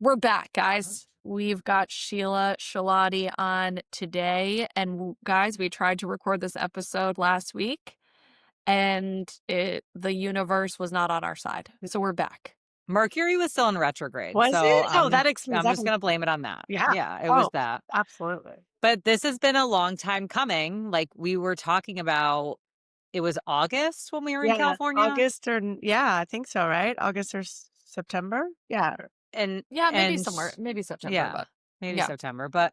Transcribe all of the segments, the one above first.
We're back, guys. We've got Sheila Shilati on today. And guys, we tried to record this episode last week and the universe was not on our side. So we're back. Mercury was still in retrograde. Was So it? Oh, that explains I'm just everything. going to blame it on that. Yeah. Yeah, it was Oh, that. absolutely. But this has been a long time coming. Like we were talking about, it was August when we were in California. August I think so, right? August or September? Yeah. And Yeah, maybe and somewhere, maybe September. Yeah, but maybe yeah. September. But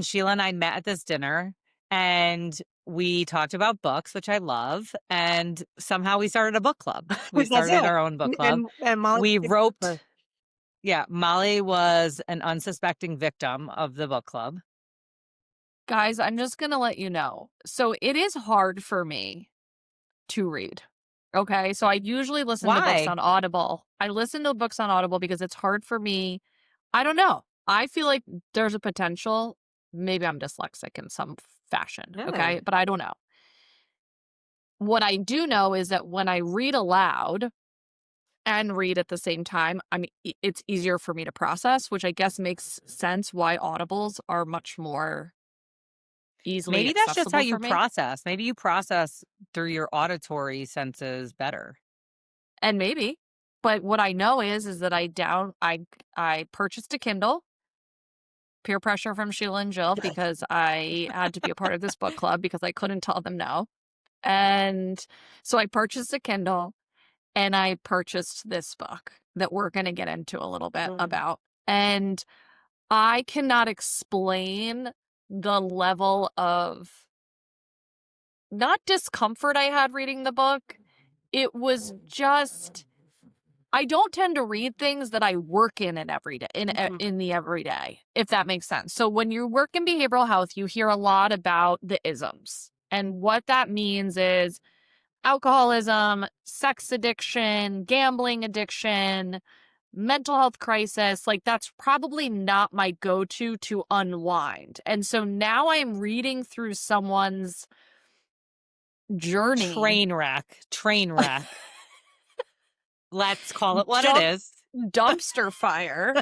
Sheila and I met at this dinner and we talked about books, which I love. And somehow we started a book club. We started our own book club. And Molly, We wrote. Yeah, Molly was an unsuspecting victim of the book club. Guys, I'm just going to let you know. So it is hard for me to read. Okay. So I usually listen to books Why? on Audible. I listen to books on Audible because it's hard for me. I don't know. I feel like there's a potential. Maybe I'm dyslexic in some fashion. Okay. But I don't know. What I do know is that when I read aloud and read at the same time, I mean, it's easier for me to process, which I guess makes sense why Audibles are much more easily Maybe that's just how accessible you for me. process. Maybe you process through your auditory senses better. And maybe. But what I know is that I purchased a Kindle. Peer pressure from Sheila and Jill because I had to be a part of this book club because I couldn't tell them no. And so I purchased a Kindle and I purchased this book that we're going to get into a little bit about. And I cannot explain the level of not discomfort I had reading the book. It was just, I don't tend to read things that I work in every day, in the everyday, if that makes sense. So when you work in behavioral health, you hear a lot about the isms. And what that means is alcoholism, sex addiction, gambling addiction, mental health crisis. Like that's probably not my go-to to unwind. And so now I'm reading through someone's journey. Train wreck. Let's call it what it is. Dumpster fire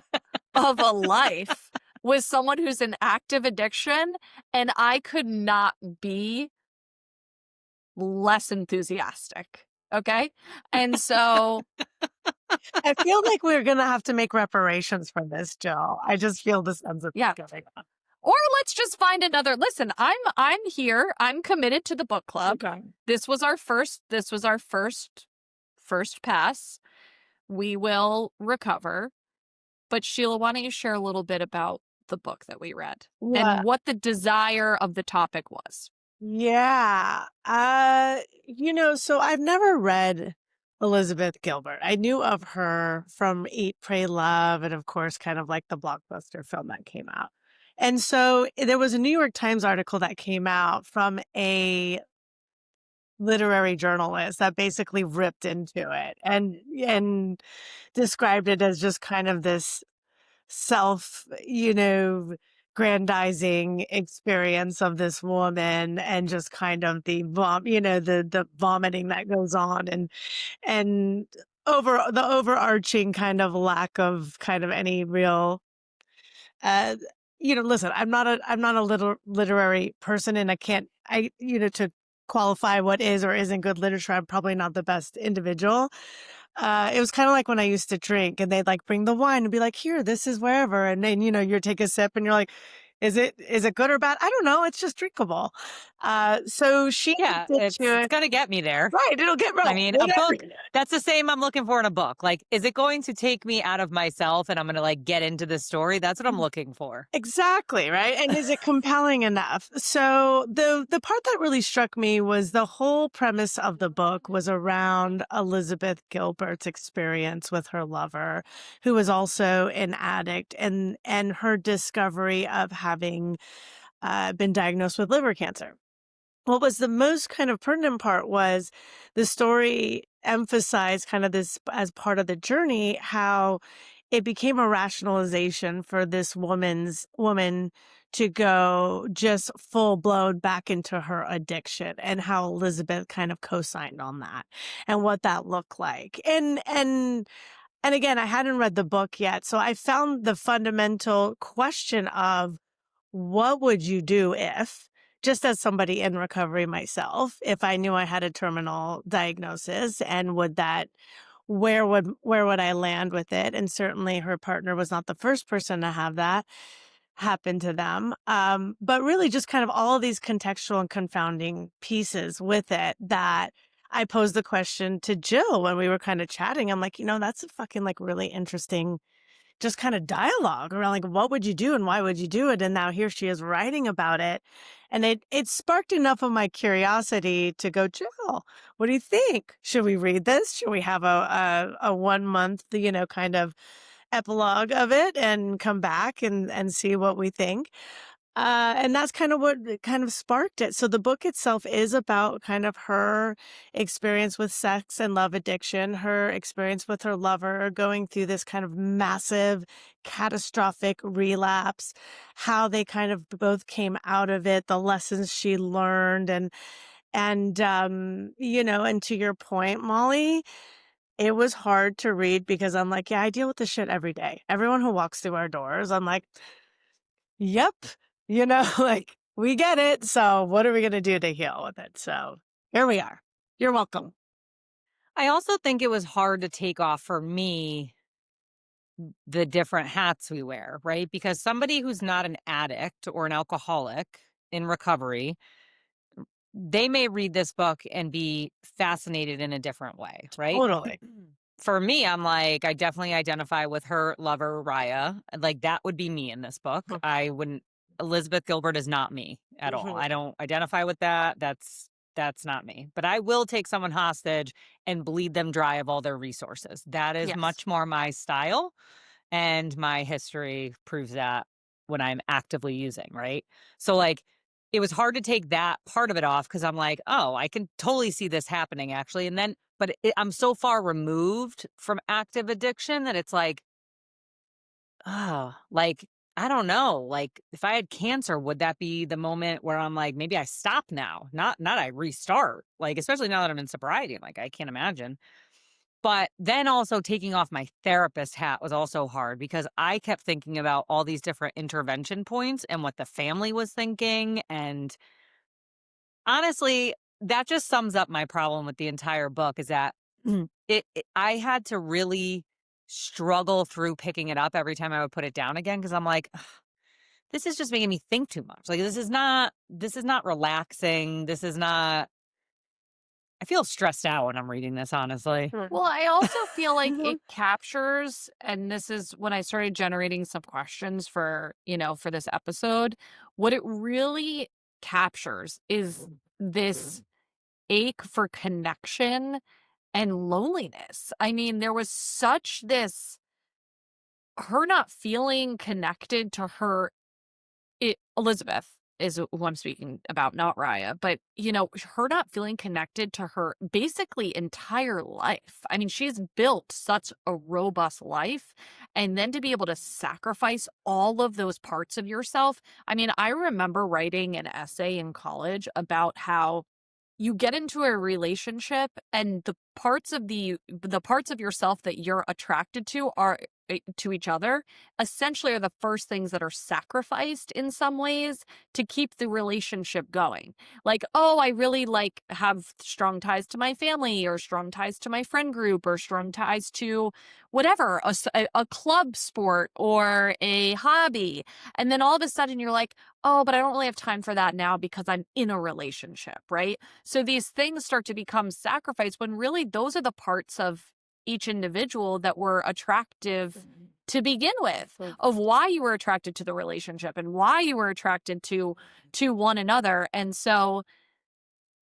of a life with someone who's in active addiction, and I could not be less enthusiastic. Okay. And so I feel like we're going to have to make reparations for this, Jill. I just feel this sense of going on. Or let's just find another. Listen, I'm here. I'm committed to the book club. Okay. This was our first pass. We will recover. But Sheila, why don't you share a little bit about the book that we read and what the desire of the topic was? Yeah. So I've never read Elizabeth Gilbert. I knew of her from Eat, Pray, Love, and of course, kind of like the blockbuster film that came out. And so there was a New York Times article that came out from a literary journalist that basically ripped into it and described it as just kind of this self, grandizing experience of this woman and just kind of the vomiting that goes on and over the overarching kind of lack of kind of any real listen, I'm not a literary person and to qualify what is or isn't good literature, I'm probably not the best individual. It was kind of like when I used to drink and they'd like bring the wine and be like, here, this is wherever. And then, you take a sip and you're like, is it good or bad? I don't know. It's just drinkable. So she, it's going to get me there. Right. It'll get right. I mean, a book, that's the same I'm looking for in a book. Like, is it going to take me out of myself and I'm going to like get into the story? That's what I'm looking for. Exactly. Right. And is it compelling enough? So the part that really struck me was the whole premise of the book was around Elizabeth Gilbert's experience with her lover, who was also an addict, and her discovery of having been diagnosed with liver cancer. What was the most kind of pertinent part was the story emphasized kind of this as part of the journey, how it became a rationalization for this woman to go just full blown back into her addiction, and how Elizabeth kind of co-signed on that and what that looked like. And And again, I hadn't read the book yet. So I found the fundamental question of what would you do if, just as somebody in recovery myself, if I knew I had a terminal diagnosis, and where would I land with it? And certainly her partner was not the first person to have that happen to them. But really just kind of all of these contextual and confounding pieces with it that I posed the question to Jill when we were kind of chatting. I'm like, that's a fucking like really interesting just kind of dialogue around like what would you do and why would you do it? And now here she is writing about it. And it sparked enough of my curiosity to go, Jill, what do you think? Should we read this? Should we have a 1 month, kind of epilogue of it and come back and see what we think? And that's kind of what kind of sparked it. So the book itself is about kind of her experience with sex and love addiction, her experience with her lover going through this kind of massive, catastrophic relapse, how they kind of both came out of it, the lessons she learned, and to your point, Molly, it was hard to read because I'm like, yeah, I deal with this shit every day. Everyone who walks through our doors, I'm like, yep, like we get it. So what are we going to do to heal with it? So here we are. You're welcome. I also think it was hard to take off for me the different hats we wear, right? Because somebody who's not an addict or an alcoholic in recovery, they may read this book and be fascinated in a different way, right? Totally. For me, I'm like, I definitely identify with her lover, Raya. Like, that would be me in this book. Mhm. I wouldn't, Elizabeth Gilbert is not me at all. Mhm. I don't identify with that. That's not me. But I will take someone hostage and bleed them dry of all their resources. That is Yes. much more my style. And my history proves that when I'm actively using, right? So, like, it was hard to take that part of it off because I'm like, oh, I can totally see this happening actually. And then, but I'm so far removed from active addiction that it's like, oh, like, I don't know. Like, if I had cancer, would that be the moment where I'm like, maybe I stop now, not I restart? Like, especially now that I'm in sobriety, I'm like, I can't imagine. But then also taking off my therapist hat was also hard because I kept thinking about all these different intervention points and what the family was thinking. And honestly, that just sums up my problem with the entire book is that I had to really struggle through picking it up every time I would put it down again because I'm like, "Ugh, this is just making me think too much. Like this is not relaxing. This is not I feel stressed out when I'm reading this, honestly. Well, I also feel like it captures, and this is when I started generating some questions for this episode. What it really captures is this ache for connection and loneliness. I mean, there was such this her not feeling connected to Elizabeth is who I'm speaking about, not Raya, but, her not feeling connected to her basically entire life. I mean, she's built such a robust life, and then to be able to sacrifice all of those parts of yourself. I mean, I remember writing an essay in college about how you get into a relationship and the parts of yourself that you're attracted to are to each other essentially are the first things that are sacrificed in some ways to keep the relationship going. Like, oh, I really have strong ties to my family or strong ties to my friend group or strong ties to whatever, a club sport or a hobby. And then all of a sudden you're like, oh, but I don't really have time for that now because I'm in a relationship, right? So these things start to become sacrificed when really those are the parts of each individual that were attractive to begin with, of why you were attracted to the relationship and why you were attracted to one another. And so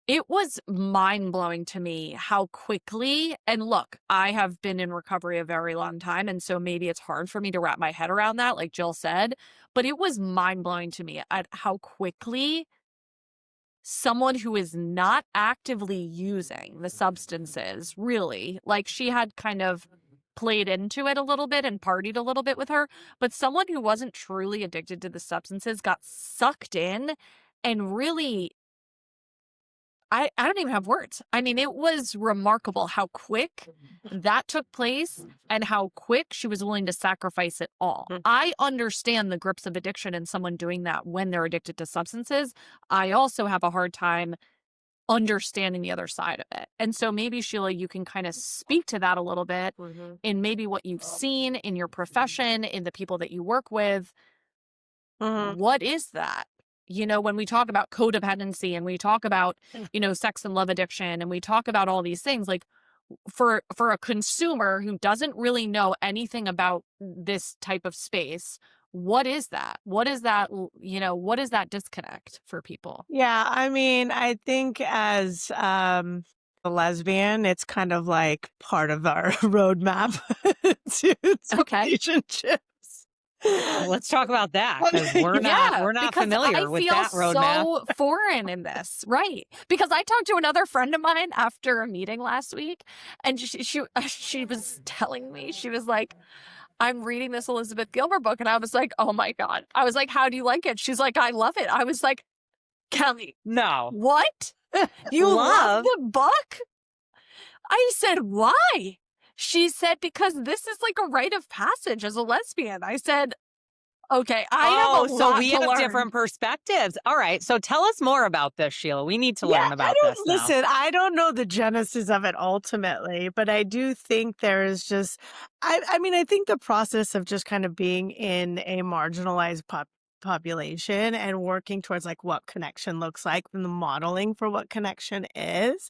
it was mind-blowing to me how quickly, and look, I have been in recovery a very long time, and so maybe it's hard for me to wrap my head around that, like Jill said, but it was mind-blowing to me at how quickly someone who is not actively using the substances, really, like she had kind of played into it a little bit and partied a little bit with her, but someone who wasn't truly addicted to the substances got sucked in and really I don't even have words. I mean, it was remarkable how quick that took place and how quick she was willing to sacrifice it all. I understand the grips of addiction and someone doing that when they're addicted to substances. I also have a hard time understanding the other side of it. And so maybe, Sheila, you can kind of speak to that a little bit in maybe what you've seen in your profession, in the people that you work with. What is that? You know, when we talk about codependency and we talk about, you know, sex and love addiction and we talk about all these things, like for a consumer who doesn't really know anything about this type of space, what is that? What is that, you know, what is that disconnect for people? Yeah, I mean, I think as a lesbian, it's kind of like part of our roadmap to Okay. relationships. Let's talk about that, because we're not because familiar I with feel that roadmap. so foreign in this, right? Because I talked to another friend of mine after a meeting last week, and she was telling me, she was like, I'm reading this Elizabeth Gilbert book, and I was like, oh my God. I was like, how do you like it? She's like, I love it. I was like, Kelly, No. what? You love the book? I said, why? She said, because this is like a rite of passage as a lesbian. I said, okay, I have a so lot we to have learn. different perspectives. All right. So tell us more about this, Sheila. We need to learn about this now. Listen, I don't know the genesis of it ultimately, but I do think there is just, I mean, I think the process of just kind of being in a marginalized population and working towards like what connection looks like and the modeling for what connection is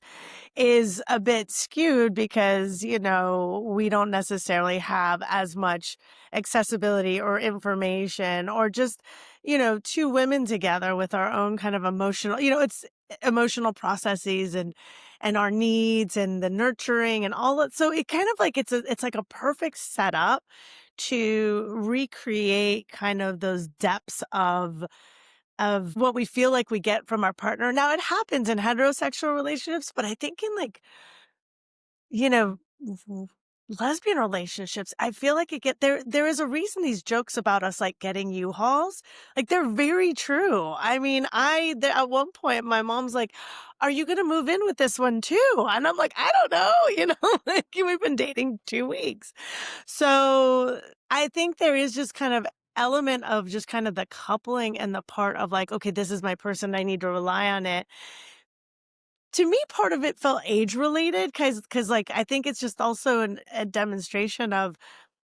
a bit skewed because, you know, we don't necessarily have as much accessibility or information or just, you know, two women together with our own kind of emotional, you know, it's emotional processes and our needs and the nurturing and all that. So it kind of like it's like a perfect setup to recreate kind of those depths of what we feel like we get from our partner. Now, it happens in heterosexual relationships, but I think in like, you know, lesbian relationships, I feel like there is a reason these jokes about us like getting U-Hauls, like they're very true. I mean, at one point my mom's like, "Are you going to move in with this one too?" And I'm like, "I don't know, you know, like we've been dating 2 weeks." So, I think there is just kind of element of just kind of the coupling and the part of like, okay, this is my person, I need to rely on it. To me, part of it felt age related because like I think it's just also a demonstration of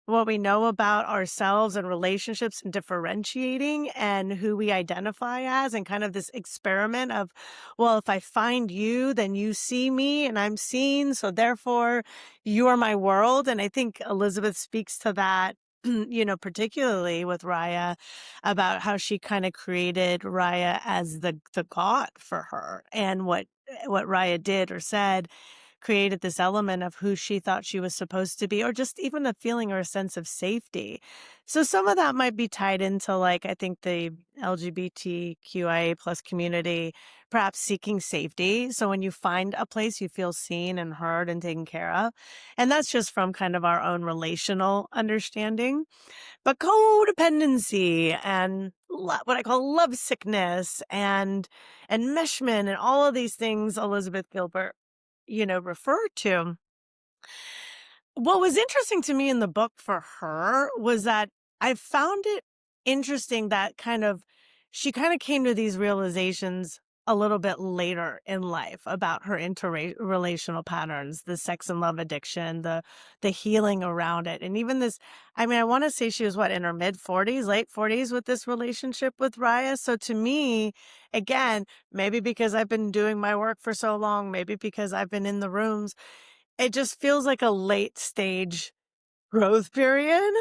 what we know about ourselves and relationships and differentiating and who we identify as and kind of this experiment of, well, if I find you, then you see me and I'm seen. So therefore you are my world. And I think Elizabeth speaks to that, you know, particularly with Raya about how she kind of created Raya as the god for her and what Raya did or said created this element of who she thought she was supposed to be, or just even a feeling or a sense of safety. So some of that might be tied into like, I think the LGBTQIA plus community, perhaps seeking safety. So when you find a place, you feel seen and heard and taken care of. And that's just from kind of our own relational understanding. But codependency and what I call love sickness and enmeshment and all of these things Elizabeth Gilbert, you know, referred to. What was interesting to me in the book for her was that I found it interesting that she kind of came to these realizations a little bit later in life about her interrelational patterns, the sex and love addiction, the healing around it. And even this, I mean, I want to say she was in her mid 40s, late 40s with this relationship with Raya. So to me, again, maybe because I've been doing my work for so long, maybe because I've been in the rooms, it just feels like a late stage growth period.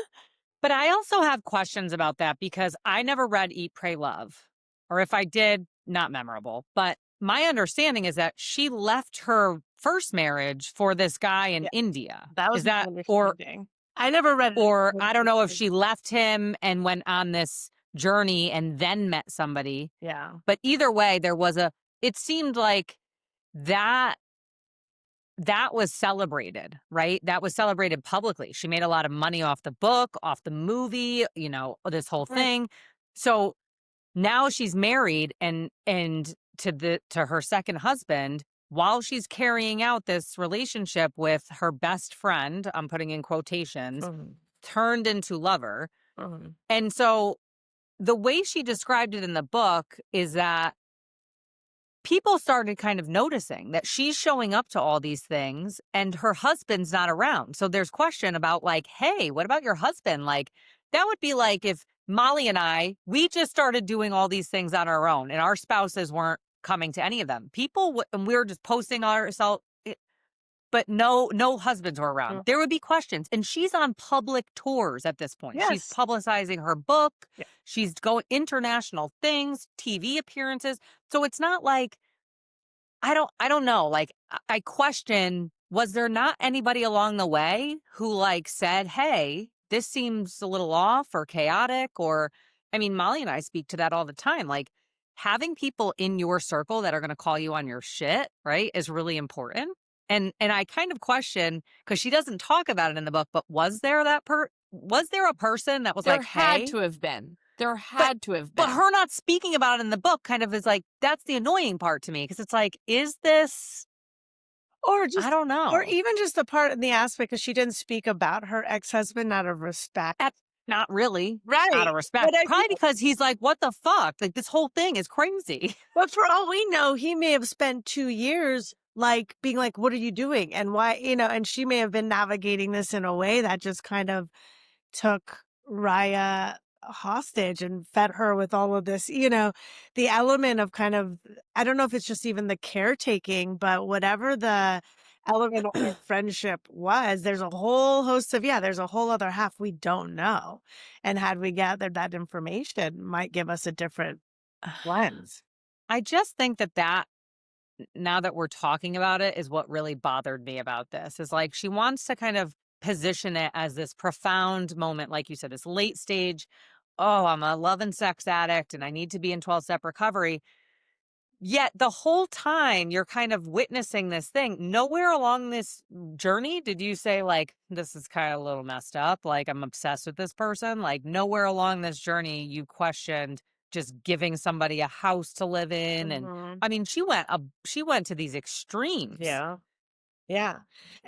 But I also have questions about that because I never read Eat, Pray, Love. Or if I did, not memorable. But my understanding is that she left her first marriage for this guy in India. That was is that my or understanding. I never read it. or I don't know if she left him and went on this journey and then met somebody. Yeah. But either way, it seemed like that was celebrated, right? That was celebrated publicly. She made a lot of money off the book, off the movie, you know, this whole thing. So now she's married and to her second husband while she's carrying out this relationship with her best friend, I'm putting in quotations, Mhm. turned into lover. Mhm. And so the way she described it in the book is that people started kind of noticing that she's showing up to all these things and her husband's not around. So there's question about like, hey, what about your husband? Like that would be like if Molly and we just started doing all these things on our own and our spouses weren't coming to any of them. And we were just posting ourselves, but no husbands were around. Mm. There would be questions. And she's on public tours at this point. She's Yes. publicizing her book. Yeah. She's going international things, TV appearances. So it's not like I don't know. Like I question, was there not anybody along the way who like said, "Hey, this seems a little off or chaotic," or I mean, Molly and I speak to that all the time. Like having people in your circle that are going to call you on your shit, right, is really important. And I kind of question because she doesn't talk about it in the book, but was there a person that was There like, had "Hey," to have been. There but had to have but been. her not speaking about it in the book kind of is like, that's the annoying part to me because it's like, is this Or I just don't or know. even just the part in the aspect because she didn't speak about her ex-husband out of respect. At Not really out Right. of respect. But I Probably feel because he's like, "What the fuck? Like, this whole thing is crazy." but for all we know, he may have spent 2 years, like, being like, "What are you doing? And why?" And she may have been navigating this in a way that just kind of took Raya hostage and fed her with all of this, the element of kind of I don't know if it's just even the caretaking, but whatever the element of their friendship was, there's a whole host of there's a whole other half we don't know. And had we gathered that information, might give us a different lens. I just think that now that we're talking about it is what really bothered me about this, is like she wants to kind of position it as this profound moment, like you said, this late stage, "Oh, I'm a love and sex addict and I need to be in 12-step recovery." Yet the whole time you're kind of witnessing this thing. Nowhere along this journey did you say like, this is kind of a little messed up. Like I'm obsessed with this person. Like nowhere along this journey you questioned just giving somebody a house to live in. And Mhm. I mean, she went to these extremes. Yeah. Yeah.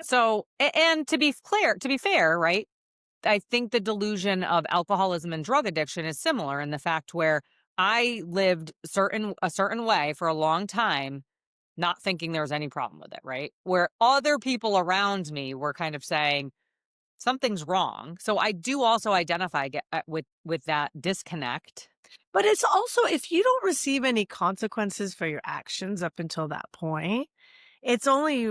So, and to be fair, right? I think the delusion of alcoholism and drug addiction is similar in the fact where I lived a certain way for a long time, not thinking there was any problem with it, right? Where other people around me were kind of saying something's wrong. So I do also identify with that disconnect. But it's also if you don't receive any consequences for your actions up until that point, it's only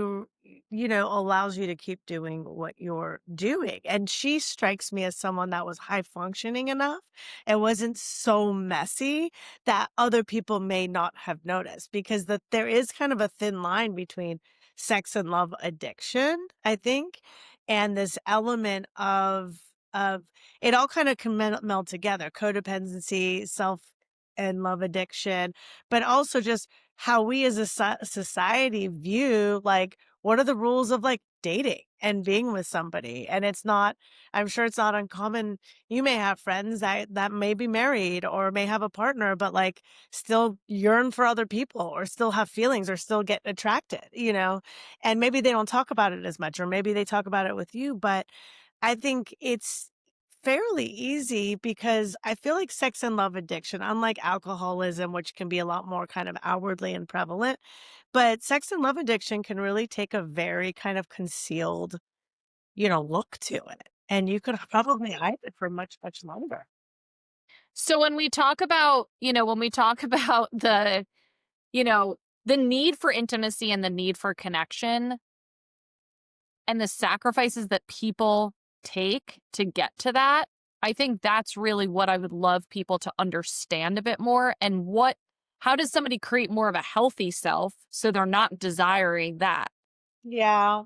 allows you to keep doing what you're doing. And she strikes me as someone that was high functioning enough and wasn't so messy that other people may not have noticed because there is kind of a thin line between sex and love addiction, I think, and this element of it all kind of can meld together, codependency, self and love addiction, but also just how we as a society view like what are the rules of like dating and being with somebody. And I'm sure it's not uncommon. You may have friends that may be married or may have a partner but like still yearn for other people or still have feelings or still get attracted. And maybe they don't talk about it as much or maybe they talk about it with you, but I think it's fairly easy because I feel like sex and love addiction, unlike alcoholism, which can be a lot more kind of outwardly and prevalent, but sex and love addiction can really take a very kind of concealed, look to it. And you could probably hide it for much, much longer. So when we talk about, when we talk about you know, the need for intimacy and the need for connection and the sacrifices that people take to get to that, I think that's really what I would love people to understand a bit more and how does somebody create more of a healthy self so they're not desiring that? Yeah.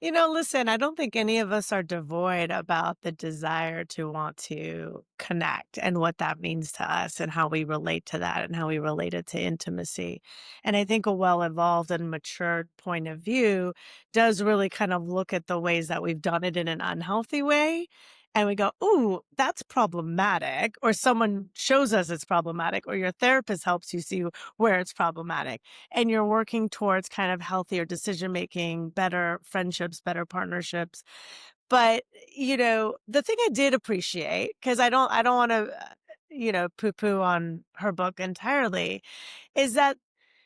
Listen, I don't think any of us are devoid about the desire to want to connect and what that means to us and how we relate to that and how we relate it to intimacy. And I think a well evolved and matured point of view does really kind of look at the ways that we've done it in an unhealthy way and we go, ooh, that's problematic, or someone shows us it's problematic, or your therapist helps you see where it's problematic, and you're working towards kind of healthier decision making, better friendships, better partnerships. But, the thing I did appreciate, because I don't want to, poo poo on her book entirely, is that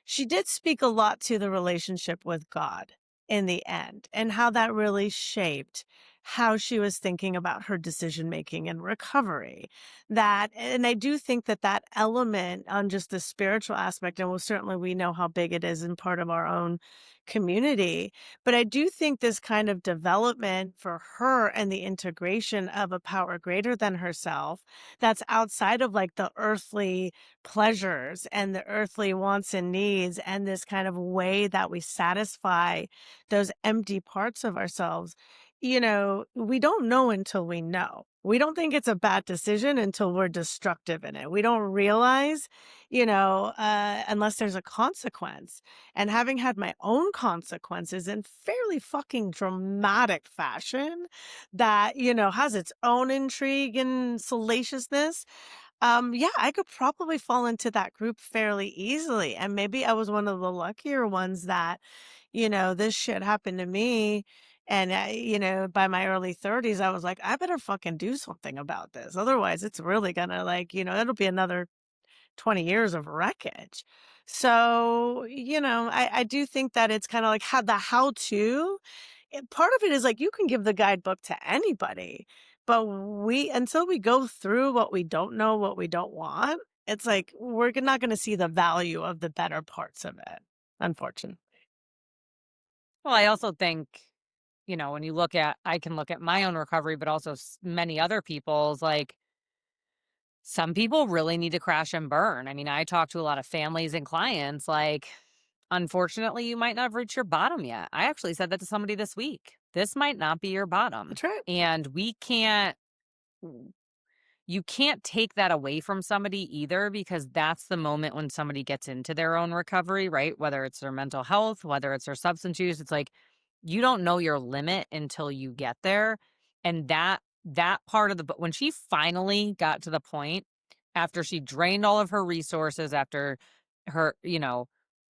she did speak a lot to the relationship with God in the end, and how that really shaped how she was thinking about her decision making and recovery. And I do think that that element on just the spiritual aspect, and well, certainly we know how big it is in part of our own community, but I do think this kind of development for her and the integration of a power greater than herself that's outside of like the earthly pleasures and the earthly wants and needs, and this kind of way that we satisfy those empty parts of ourselves. We don't know until we know. We don't think it's a bad decision until we're destructive in it. We don't realize, unless there's a consequence. And having had my own consequences in fairly fucking dramatic fashion that, has its own intrigue and salaciousness. Yeah, I could probably fall into that group fairly easily. And maybe I was one of the luckier ones that, this shit happened to me. And, by my early 30s, I was like, I better fucking do something about this. Otherwise, it's really gonna it'll be another 20 years of wreckage. So, I do think that it's kind of like how to. Part of it is like you can give the guidebook to anybody, but until we go through what we don't know, what we don't want, it's like we're not going to see the value of the better parts of it, unfortunately. Well, I also think, when I can look at my own recovery, but also many other people's, like, some people really need to crash and burn. I mean, I talk to a lot of families and clients, like, unfortunately, you might not have reached your bottom yet. I actually said that to somebody this week. This might not be your bottom. That's right. And you can't take that away from somebody either, because that's the moment when somebody gets into their own recovery, right? Whether it's their mental health, whether it's their substance use, it's like you don't know your limit until you get there. And that part of the book, when she finally got to the point after she drained all of her resources, after her,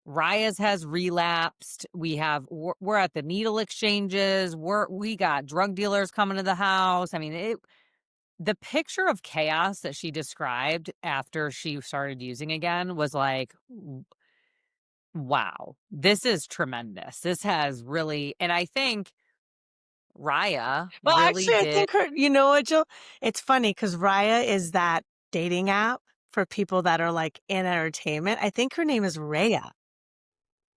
Raya's has relapsed. We're at the needle exchanges. We got drug dealers coming to the house. I mean, the picture of chaos that she described after she started using again was like, wow, this is tremendous. This has really, and I think Raya Well, really actually, I did. think you know what, Jill? It's funny because Raya is that dating app for people that are like in entertainment. I think her name is Raya.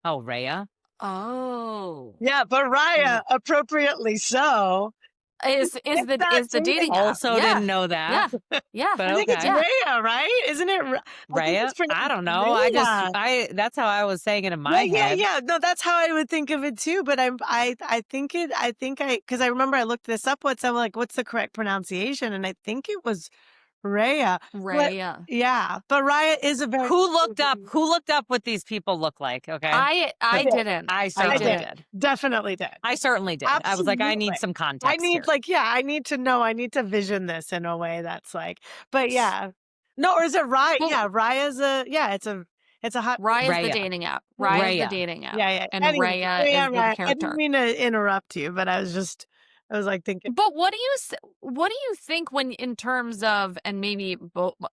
Oh, Raya. Oh. Yeah, but Raya, appropriately so. Is It's that the dating app. Also Yeah. didn't know that. Yeah. Yeah. But I think it's okay. Raya, right? Isn't it? I think Raya? it's pronounced I don't know. Raya. That's how I was saying it in my Yeah, head. yeah. No, that's how I would think of it too. But because I remember I looked this up once. I'm like, what's the correct pronunciation? And I think it was Raya. But Raya. yeah, but Raya is a very Who looked up what these people look like? Okay. I did. didn't. I certainly did. did. Definitely did. I certainly did. I was like, I need Absolutely. some I context need here. I need to know. I need to vision this in a way that's like, but yeah. No, or is it Raya? Well- Yeah, Raya's it's a hot. Raya's the Raya. dating app. Raya's the Raya. dating app. Yeah, yeah. And Anyway, Raya yeah, is the right. I character. didn't mean to interrupt you, but I was like thinking. But what do you think when, in terms of, and maybe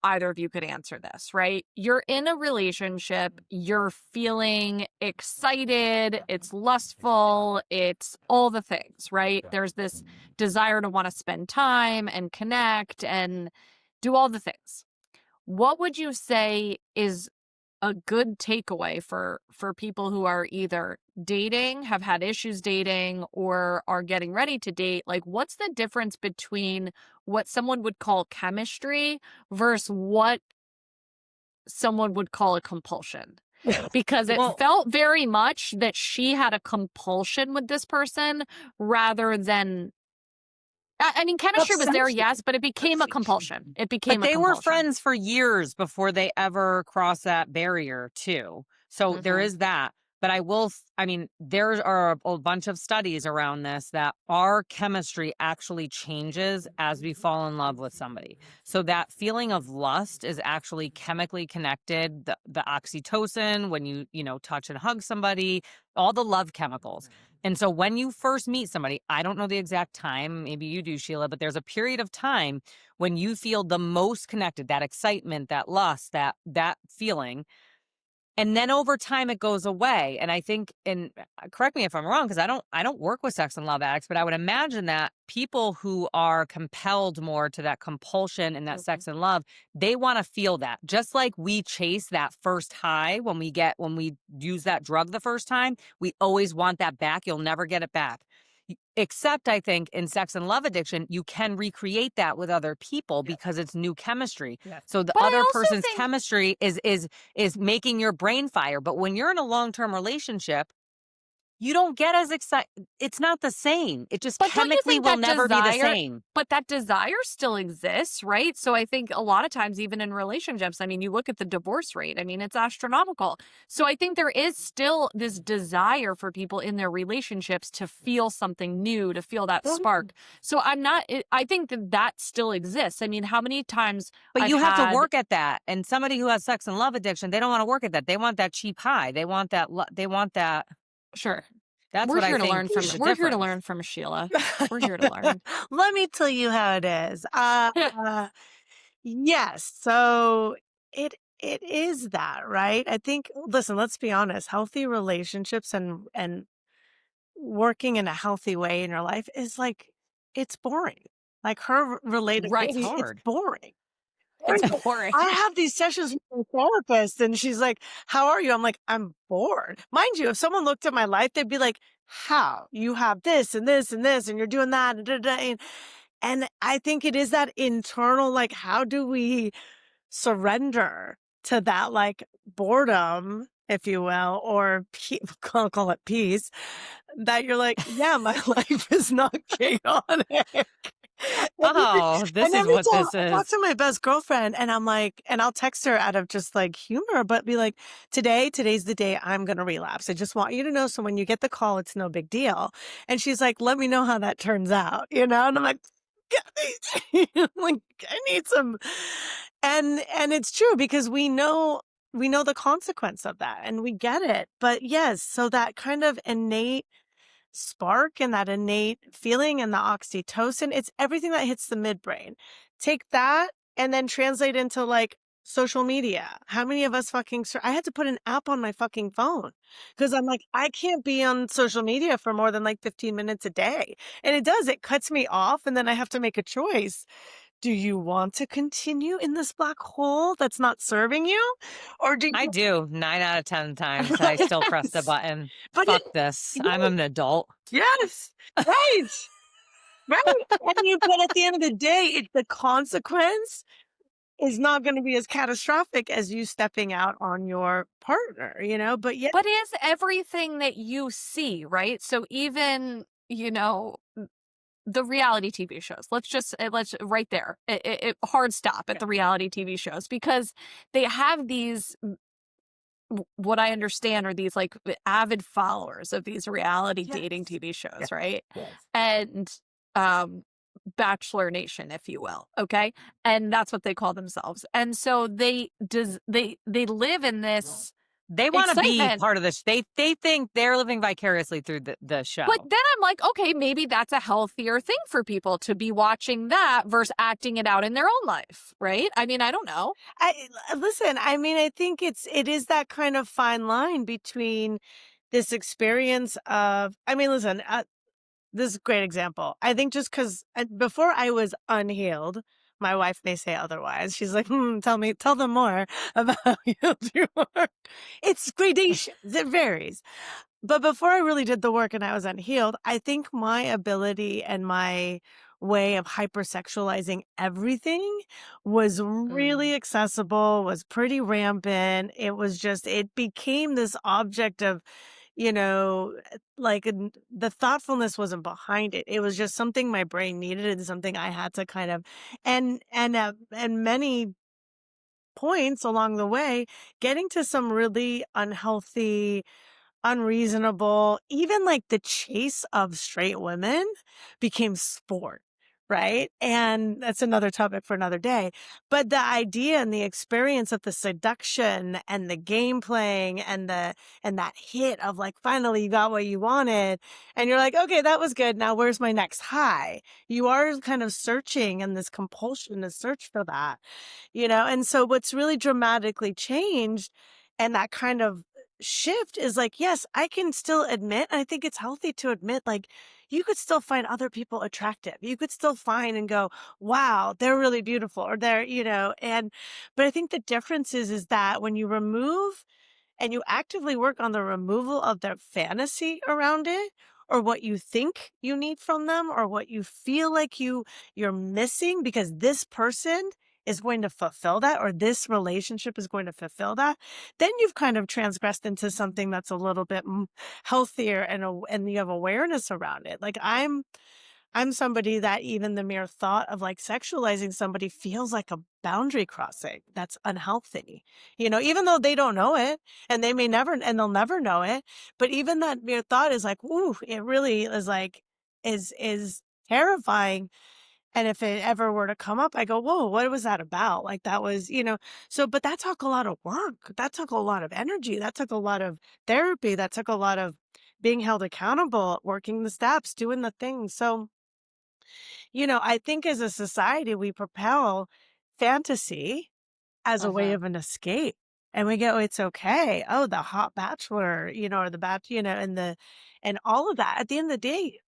either of you could answer this, right? You're in a relationship, you're feeling excited, it's lustful, it's all the things, right? There's this desire to want to spend time and connect and do all the things. What would you say is a good takeaway for people who are either dating, have had issues dating, or are getting ready to date? Like, what's the difference between what someone would call chemistry versus what someone would call a compulsion? Because it felt very much that she had a compulsion with this person rather than, I mean, chemistry was there, yes, but it became a compulsion. But they were friends for years before they ever crossed that barrier, too. So there is that. But I mean, there are a bunch of studies around this that our chemistry actually changes as we fall in love with somebody. So that feeling of lust is actually chemically connected. The oxytocin, when you know, touch and hug somebody, all the love chemicals. And so when you first meet somebody, I don't know the exact time, maybe you do, Sheila, but there's a period of time when you feel the most connected, that excitement, that lust, that feeling. And then over time it goes away. And I think, and correct me if I'm wrong, because I don't work with sex and love addicts, but I would imagine that people who are compelled more to that compulsion and that sex and love, they want to feel that. Just like we chase that first high when we use that drug the first time, we always want that back. You'll never get it back. Except I think in sex and love addiction, you can recreate that with other people because it's new chemistry. Yes. So the But I other also person's think chemistry is making your brain fire. But when you're in a long-term relationship, you don't get as excited. It's not the same. It just But don't you chemically think will that never be the desire same. but that desire still exists, right? So I think a lot of times, even in relationships, I mean, you look at the divorce rate, I mean, it's astronomical. So I think there is still this desire for people in their relationships to feel something new, to feel that spark. So I think that still exists. I mean, how many times But I've you have to had work at that. And somebody who has sex and love addiction, they don't want to work at that. They want that cheap high. They want that. They want that. Sure. That's what I think is the We're here to difference. learn from Sheila. We're here to learn. Let me tell you how it is. Yes. So it is that, right? I think, listen, let's be honest, healthy relationships and working in a healthy way in your life is like it's boring. Like her Right. It's relatability, it's hard. boring. It's Right. boring. I have these sessions with my therapist and she's like, "How are you?" I'm like, "I'm bored." Mind you, if someone looked at my life, they'd be like, "How? You have this and this and this and you're doing that." And, da, da, da." And I think it is that internal, like, how do we surrender to that, like, boredom, if you will, or I'll call it peace, that you're like, yeah, my life is not chaotic. Oh, And this is every what time this I talk is. to my best girlfriend and I'm like, and I'll text her out of just like humor, but be like, today's the day I'm going to relapse. I just want you to know. So when you get the call, it's no big deal. And she's like, let me know how that turns out, you know? And I'm like, like, I need some. And it's true because we know the consequence of that and we get it. But yes, so that kind of innate spark and that innate feeling and the oxytocin, it's everything that hits the midbrain. Take that and then translate into like social media. How many of us I had to put an app on my fucking phone because I'm like, I can't be on social media for more than like 15 minutes a day. And it cuts me off. And then I have to make a choice. Do you want to continue in this black hole that's not serving you? Or do I you? do 9 out of 10 times. I still press the Yes. button. But Fuck this. I'm an adult. yes, right. Right. And but at the end of the day, the consequence is not going to be as catastrophic as you stepping out on your partner, you know? But yeah, But is everything that you see, right? So even, the reality TV shows. Let's right there. Hard stop at the reality TV shows because they have these what I understand are these like avid followers of these reality dating yes. TV shows, Yes. right? Yes. And um Bachelor Nation, if you will. Okay. And that's what they call themselves. And so they live in this They want to be excitement. part of this. They think they're living vicariously through the show. But then I'm like, okay, maybe that's a healthier thing for people to be watching that versus acting it out in their own life, right? I mean, I don't know. Listen, I mean, I think it is that kind of fine line between this experience of, I mean, listen, this is a great example. I think just because before I was unhealed, my wife may say otherwise. She's like, tell them more about how healed you are. It's gradations. It varies. But before I really did the work and I was unhealed, I think my ability and my way of hypersexualizing everything was really accessible, was pretty rampant. It became this object of, the thoughtfulness wasn't behind it. It was just something my brain needed and something I had to kind of, and many points along the way, getting to some really unhealthy unreasonable. Even like the chase of straight women became sport, right? And that's another topic for another day. But the idea and the experience of the seduction and the game playing and that hit of like finally you got what you wanted and you're like, okay, that was good. Now where's my next high? You are kind of searching and this compulsion to search for that, and so what's really dramatically changed and that kind of shift is like, yes, I can still admit, I think it's healthy to admit, like, you could still find other people attractive. You could still find and go, wow, they're really beautiful or but I think the difference is that when you remove and you actively work on the removal of their fantasy around it or what you think you need from them or what you feel like you're missing because this person is going to fulfill that or this relationship is going to fulfill that, then you've kind of transgressed into something that's a little bit healthier and you have awareness around it. Like I'm somebody that even the mere thought of like sexualizing somebody feels like a boundary crossing that's unhealthy, even though they don't know it and they may never, and they'll never know it. But even that mere thought is like, ooh, it really is like, is terrifying. And if it ever were to come up, I go, whoa, what was that about? Like that was, so, but that took a lot of work. That took a lot of energy. That took a lot of therapy. That took a lot of being held accountable, working the steps, doing the things. So, I think as a society, we propel fantasy as a way Uh-huh. of an escape. And we go, it's okay. Oh, the hot bachelor, or the and all of that. At the end of the day,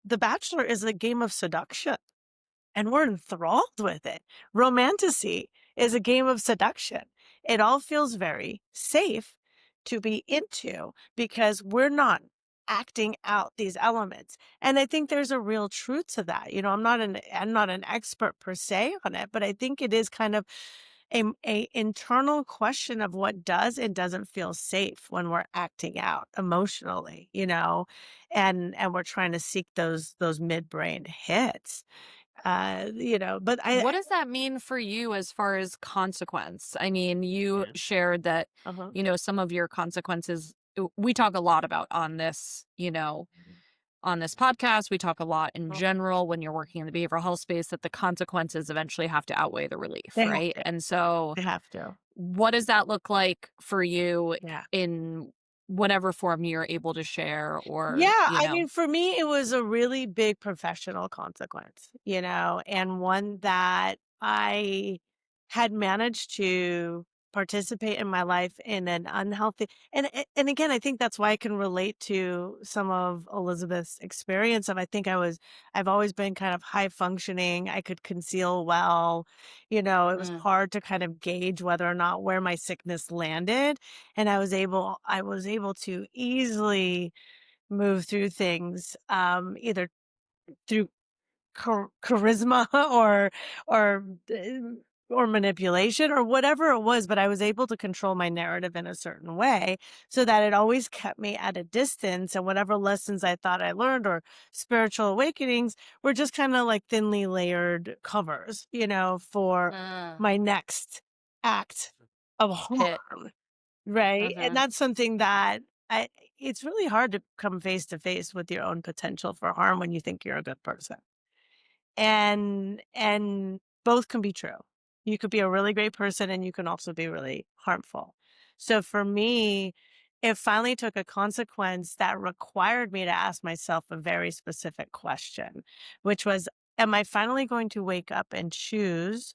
the bachelor is a game of seduction and we're enthralled with it. Romantasy is a game of seduction. It all feels very safe to be into because we're not acting out these elements. And I think there's a real truth to that. I'm not an expert per se on it, but I think it is kind of a internal question of what does and doesn't feel safe when we're acting out emotionally, and we're trying to seek those midbrain hits. But What does that mean for you as far as consequence? I mean, you yeah. shared that, Uh-huh. some of your consequences we talk a lot about on this, on this podcast. We talk a lot in Uh-huh. general when you're working in the behavioral health space that the consequences eventually have to outweigh the relief, They have right? to. And so They have to. what does that look like for you Yeah. in whatever form you're able to share or, Yeah, I mean, for me, it was a really big professional consequence, and one that I had managed to participate in my life in an unhealthy and again, I think that's why I can relate to some of Elizabeth's experience of I've always been kind of high functioning. I could conceal well, it was Mm. hard to kind of gauge whether or not where my sickness landed. And I was able to easily move through things, either through charisma or or manipulation or whatever it was, but I was able to control my narrative in a certain way so that it always kept me at a distance. And whatever lessons I thought I learned or spiritual awakenings were just kind of like thinly layered covers, for Mm. my next act of Hit. harm. Right, and Mhm. that's something that I it's really hard to come face to face with your own potential for harm when you think you're a good person. And both can be true. You could be a really great person and you can also be really harmful. So for me, it finally took a consequence that required me to ask myself a very specific question, which was, am I finally going to wake up and choose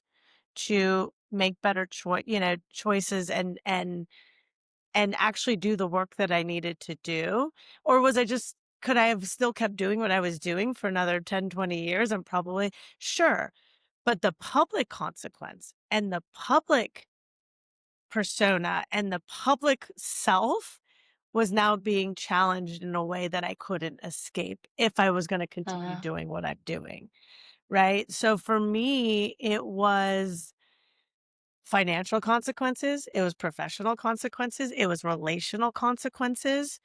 to make better choices and actually do the work that I needed to do? Or could I have still kept doing what I was doing for another 10, 20 years? And probably, sure. But the public consequence and the public persona and the public self was now being challenged in a way that I couldn't escape if I was going to continue Uh-huh. doing what I'm doing. Right. So for me, it was financial consequences, it was professional consequences, it was relational consequences,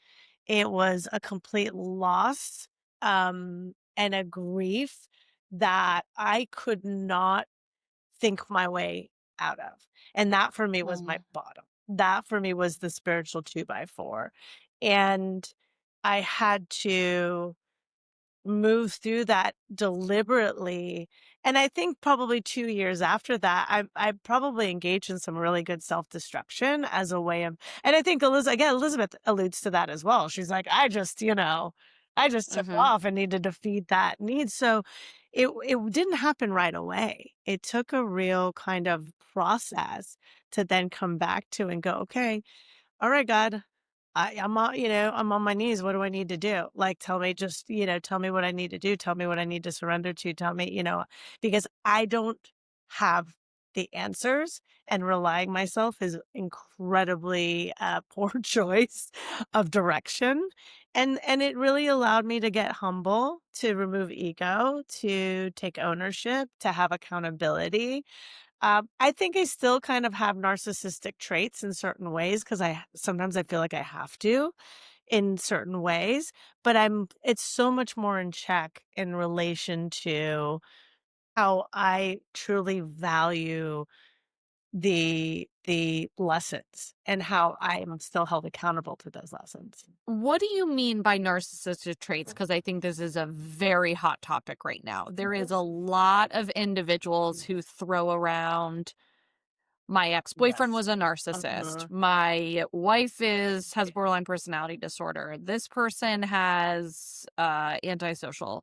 it was a complete loss, and a grief that I could not think my way out of. And that for me was my Mhm. bottom. That for me was the spiritual 2 by 4. And I had to move through that deliberately. And I think probably 2 years after that, I probably engaged in some really good self-destruction as a way of, and I think Elizabeth alludes to that as well. She's like, I just took Mhm. off and needed to feed that need." So it didn't happen right away. It took a real kind of process to then come back to and go, "Okay, all right, God, I'm on my knees. What do I need to do? Like, tell me, just, tell me what I need to do. Tell me what I need to surrender to. Tell me, because I don't have the answers, and relying myself is incredibly poor choice of direction. And it really allowed me to get humble, to remove ego, to take ownership, to have accountability. I think I still kind of have narcissistic traits in certain ways because sometimes I feel like I have to in certain ways, but it's so much more in check in relation to how I truly value the lessons and how I am still held accountable to those lessons. What do you mean by narcissistic traits? Because I think this is a very hot topic right now. There is a lot of individuals who throw around, my ex-boyfriend Yes. was a narcissist. Uh-huh. My wife has borderline personality disorder. This person has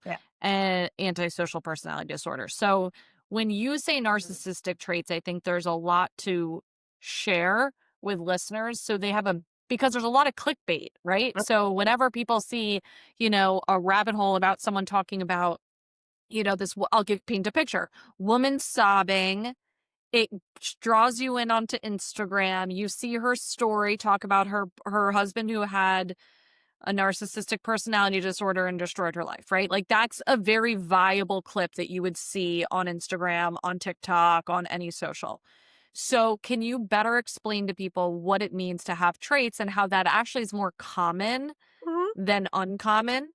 Yeah. antisocial personality disorder. So when you say narcissistic traits, I think there's a lot to share with listeners so they have a because there's a lot of clickbait, right? So whenever people see, a rabbit hole about someone talking about, I'll paint a picture. Woman sobbing, it draws you in onto Instagram. You see her story talk about her husband who had a narcissistic personality disorder and destroyed her life, right? Like that's a very viable clip that you would see on Instagram, on TikTok, on any social. So, can you better explain to people what it means to have traits and how that actually is more common Mhm. than uncommon?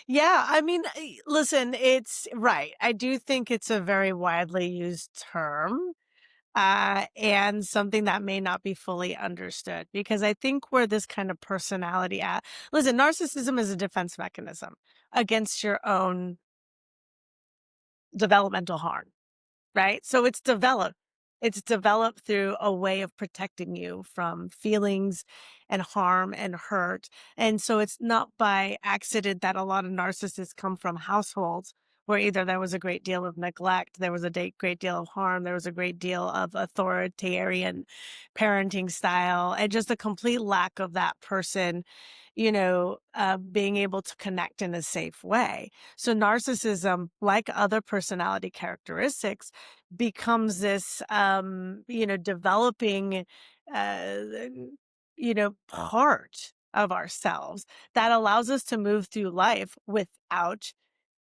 Yeah, I mean, listen, it's right. I do think it's a very widely used term, and something that may not be fully understood because I think where this kind of personality at, listen, narcissism is a defense mechanism against your own developmental harm. Right? So it's developed. It's developed through a way of protecting you from feelings and harm and hurt. And so it's not by accident that a lot of narcissists come from households where either there was a great deal of neglect, there was a great deal of harm, there was a great deal of authoritarian parenting style, and just a complete lack of that person, being able to connect in a safe way. So narcissism, like other personality characteristics, becomes this, developing, uh, part of ourselves that allows us to move through life without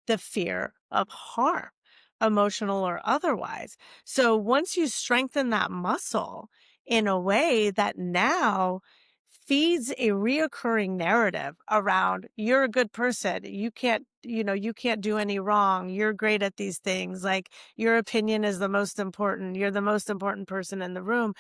the fear of harm, emotional or otherwise. So once you strengthen that muscle in a way that now feeds a reoccurring narrative around you're a good person, you can't do any wrong, you're great at these things, like your opinion is the most important, you're the most important person in the room,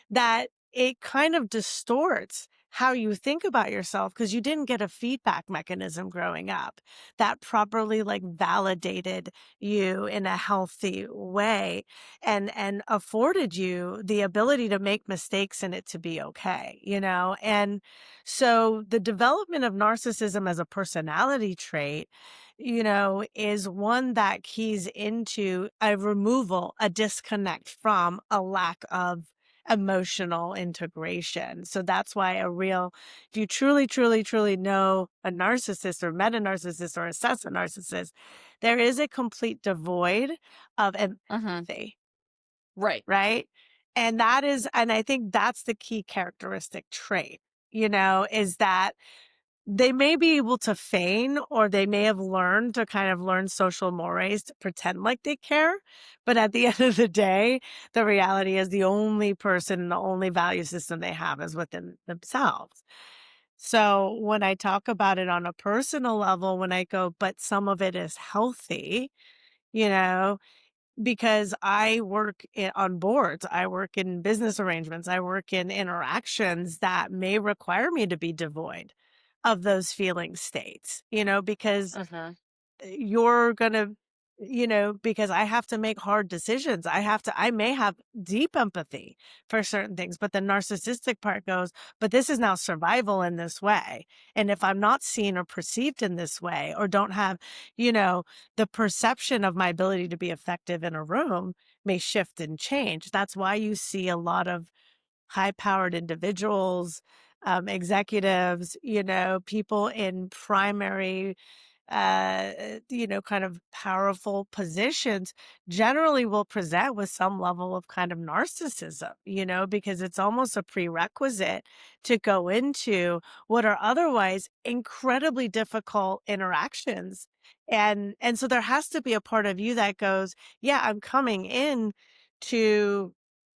that it kind of distorts how you think about yourself because you didn't get a feedback mechanism growing up that properly like validated you in a healthy way and afforded you the ability to make mistakes and it to be okay, and so the development of narcissism as a personality trait, is one that keys into a removal, a disconnect from a lack of emotional integration. So that's why if you truly, truly, truly know a narcissist or met a narcissist or assess a narcissist, there is a complete devoid of Mhm. empathy, Right. right? And I think that's the key characteristic trait, is that they may be able to feign or they may have learned to kind of learn social mores to pretend like they care. But at the end of the day, the reality is the only person and the only value system they have is within themselves. So when I talk about it on a personal level, when I go, but some of it is healthy, you know, because I work on boards, I work in business arrangements, I work in interactions that may require me to be devoid. of those feeling states, because Uh-huh. you're gonna, because I have to make hard decisions. I may have deep empathy for certain things, but the narcissistic part goes, but this is now survival in this way. And if I'm not seen or perceived in this way, or don't have, the perception of my ability to be effective in a room may shift and change. That's why you see a lot of high powered individuals, executives, people in primary kind of powerful positions generally will present with some level of kind of narcissism, because it's almost a prerequisite to go into what are otherwise incredibly difficult interactions. And so there has to be a part of you that goes, yeah, I'm coming in to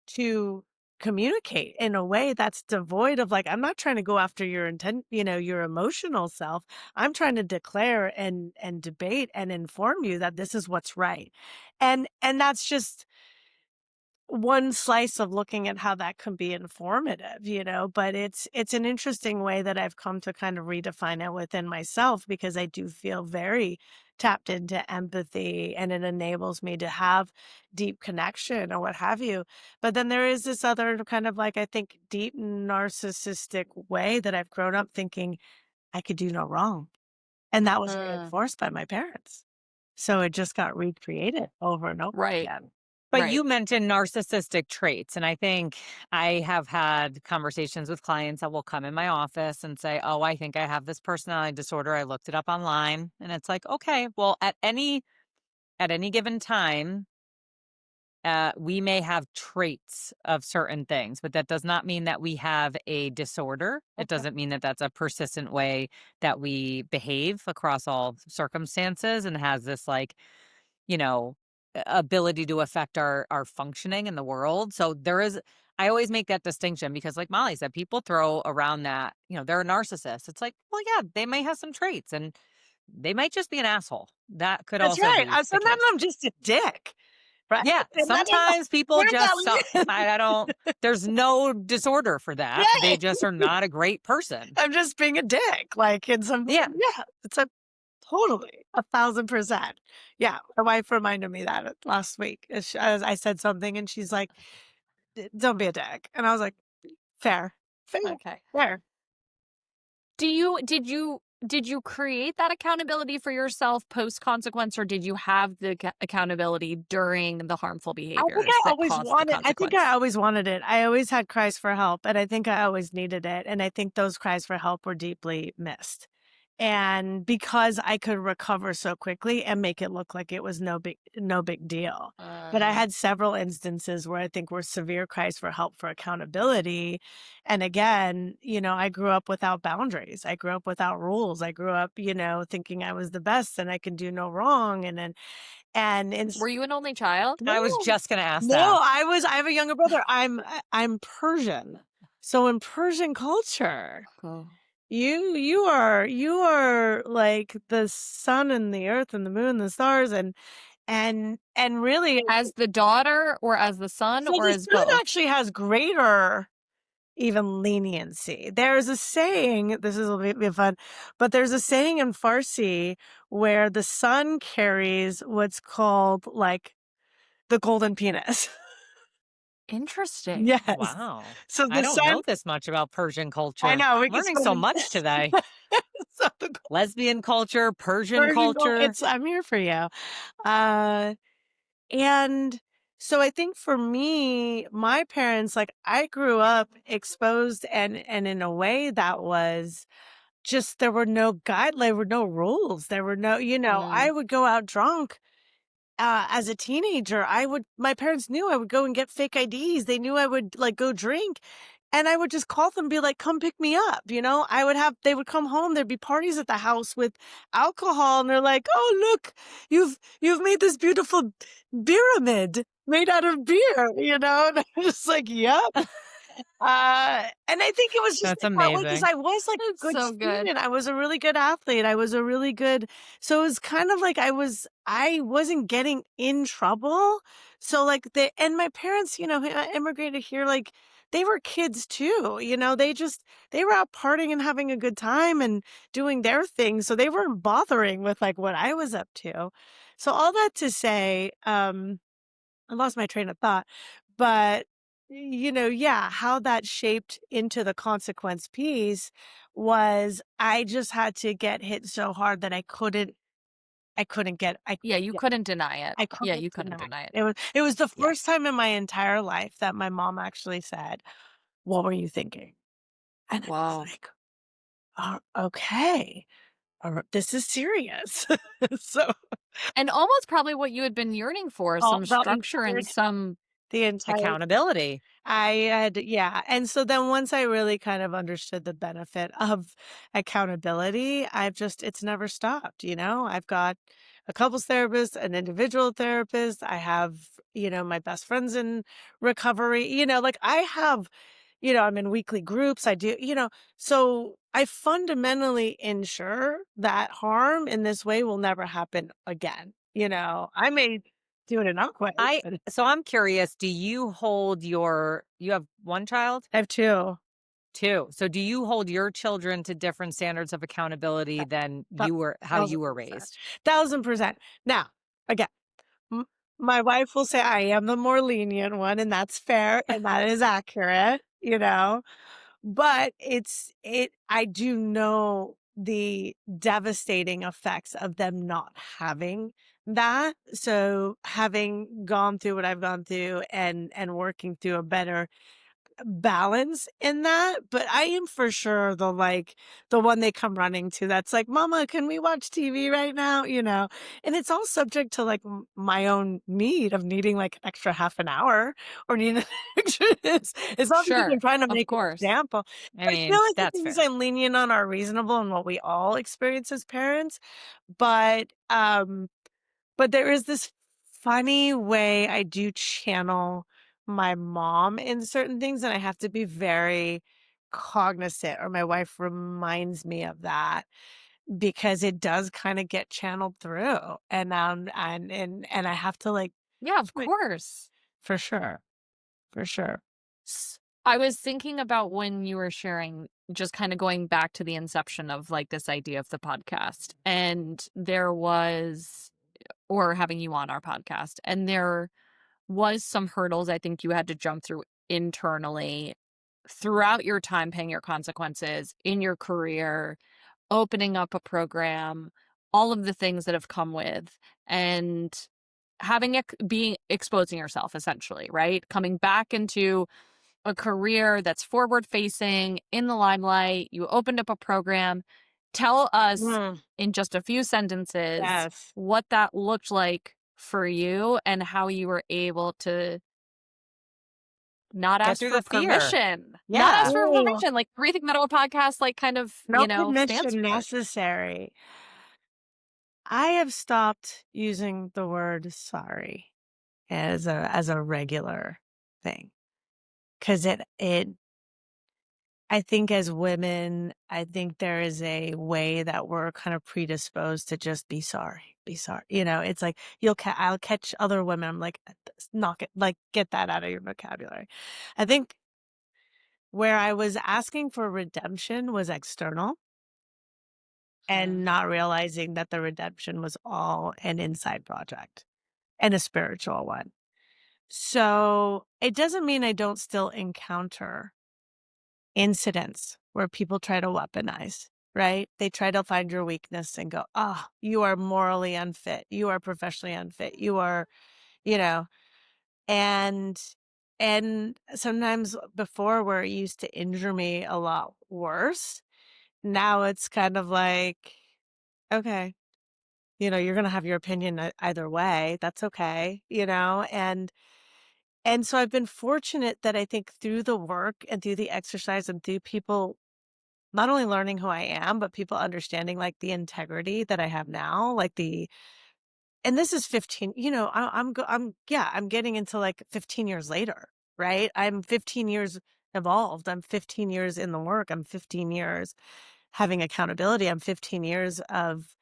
to communicate in a way that's devoid of, like, I'm not trying to go after your intent, your emotional self. I'm trying to declare and debate and inform you that this is what's right. And that's just one slice of looking at how that can be informative, but it's an interesting way that I've come to kind of redefine it within myself, because I do feel very tapped into empathy, and it enables me to have deep connection or what have you. But then there is this other kind of, like, I think, deep narcissistic way that I've grown up thinking I could do no wrong. And that was Mm. reinforced by my parents. So it just got recreated over and over Right. again. But Right. you mentioned narcissistic traits. And I think I have had conversations with clients that will come in my office and say, oh, I think I have this personality disorder. I looked it up online. And it's like, okay, well, at any given time, we may have traits of certain things, but that does not mean that we have a disorder. It Okay. doesn't mean that that's a persistent way that we behave across all circumstances and has this, like, you know, ability to affect our functioning in the world. So I always make that distinction because, like Molly said, people throw around that, they're a narcissist. It's like, well, yeah, they may have some traits and they might just be an asshole. That could That's also right. be the Sometimes case. I'm just a dick, right? Yeah, And that doesn't sometimes people where's just suck. that I don't, there's no disorder for that. They Right. just are not a great person. I'm just being a dick. Like, in some Yeah. yeah, it's a totally 1,000%. Yeah. My wife reminded me that last week. As I said something and she's like, Don't be a dick." And I was like, Fair. Fair. Okay. Fair. Did you create that accountability for yourself post consequence, or did you have the accountability during the harmful behaviors that caused the I think consequence? I always wanted it. I always had cries for help, and I think I always needed it, and I think those cries for help were deeply missed. And because I could recover so quickly and make it look like it was no big deal. But I had several instances where I think were severe cries for help for accountability. And again, I grew up without boundaries. I grew up without rules. I grew up, thinking I was the best and I could do no wrong. And Were you an only child? I was no, just going to ask no, that. I have a younger brother. I'm Persian. So in Persian culture, Oh. you are like the sun and the earth and the moon and the stars and really, As the daughter or as the son so or the as sun both? actually has greater even leniency. There's a saying, this is a bit fun, but there's a saying in Farsi where the sun carries what's called, like, the golden penis. Interesting. Yes. Wow. So I the don't know sun, this much about Persian I culture. know, we could Learning so spend much today. so the Lesbian culture, Persian Persian culture. I'm here for you. Uh And so I think for me, my parents, like, I grew up exposed and in a way that was just, there were no rules. There were no, I Mm. would go out drunk. As a teenager, my parents knew I would go and get fake IDs. They knew I would, like, go drink. And I would just call them and be like, come pick me up. They would come home. There'd be parties at the house with alcohol. And they're like, oh, look, you've made this beautiful pyramid made out of beer, And I'm just like, yep. And I think it was just That's in that way because amazing. I was like a It's good so good. student. I was a really good athlete. I was a really good, so it was kind of like I wasn't getting in trouble. So like and my parents, immigrated here, like they were kids too, they were out partying and having a good time and doing their thing. So they weren't bothering with like what I was up to. So all that to say, I lost my train of thought, but yeah, how that shaped into the consequence piece was I just had to get hit so hard that I couldn't get Yeah, you yeah, couldn't deny it. I Yeah, couldn't you couldn't deny deny it. it. It was the Yeah. first time in my entire life that my mom actually said, "What were you thinking?" And I was Whoa. like, "Oh, okay. This is serious." So, And almost probably what you had been yearning for, all some the structure entire and some the entire Accountability. yeah. And so then once I really kind of understood the benefit of accountability, it's never stopped. I've got a couples therapist, an individual therapist. I have, my best friends in recovery, like I have, I'm in weekly groups. I do, so I fundamentally ensure that harm in this way will never happen again. I may do it enough ways, but So I'm curious, do you hold you have one child? I have two. Two. So do you hold your children to different standards of accountability than Thou how you were 1,000%. raised? 1,000%. Now, again, m my wife will say I am the more lenient one, and that's fair, and that is accurate, but I do know the devastating effects of them not having that. So, having gone through what I've gone through and working through a better balance in that, but I am for sure the one they come running to that's like, "Mama, can we watch TV right now?" And it's all subject to like my own need of needing like an extra half an hour or needing an extra it's not because I'm sure, trying to of make an course. example. I I feel mean, like the that's things fair. I'm lenient on are reasonable and what we all experience as parents, but there is this funny way I do channel my mom in certain things, and I have to be very cognizant, or my wife reminds me of that because it does kind of get channeled through, and I have to like Yeah, of wait, course. for sure, for sure. I was thinking about when you were sharing, just kind of going back to the inception of like this idea of the podcast, and there was, or having you on our podcast, and there was some hurdles I think you had to jump through internally throughout your time paying your consequences in your career, opening up a program, all of the things that have come with, and having it being exposing yourself essentially, right? Coming back into a career that's forward facing in the limelight. You opened up a program. Tell us Mm, in just a few sentences yes. what that looked like for you and how you were able to not Get ask through for the fear. permission. Not ask Yeah. for Oh, permission, like everything that a podcast like kind of, no stands permission for. necessary. I have stopped using the word sorry as a regular thing. 'Cause I think as women, I think there is a way that we're kind of predisposed to just be sorry, be sorry. It's like I'll catch other women. I'm like, knock it, like get that out of your vocabulary. I think where I was asking for redemption was external and Mm. not realizing that the redemption was all an inside project and a spiritual one. So it doesn't mean I don't still encounter incidents where people try to weaponize, right? They try to find your weakness and go, "Oh, you are morally unfit. You are professionally unfit. You are, you know." And sometimes before where it used to injure me a lot worse, now it's kind of like, okay, you're going to have your opinion either way. That's okay, and so I've been fortunate that I think through the work and through the exercise and through people not only learning who I am, but people understanding, like, the integrity that I have now, like, and this is 15, I'm getting into, like, 15 years later, right? I'm 15 years evolved. I'm 15 years in the work. I'm 15 years having accountability. I'm 15 years of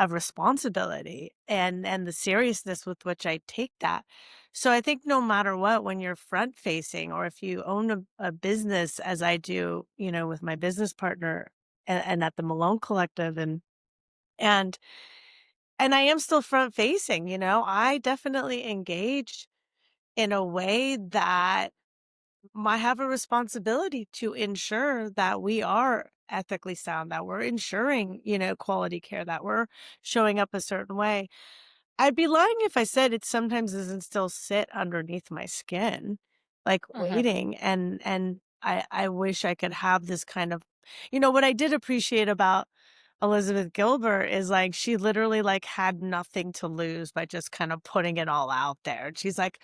responsibility and the seriousness with which I take that. So I think no matter what, when you're front facing or if you own a business as I do, with my business partner and at the Malone Collective and and I am still front facing, I definitely engage in a way that I have a responsibility to ensure that we are ethically sound, that we're ensuring, quality care, that we're showing up a certain way. I'd be lying if I said it sometimes doesn't still sit underneath my skin, like Mhm. waiting. And I wish I could have this kind of, what I did appreciate about Elizabeth Gilbert is like she literally like had nothing to lose by just kind of putting it all out there. And she's like,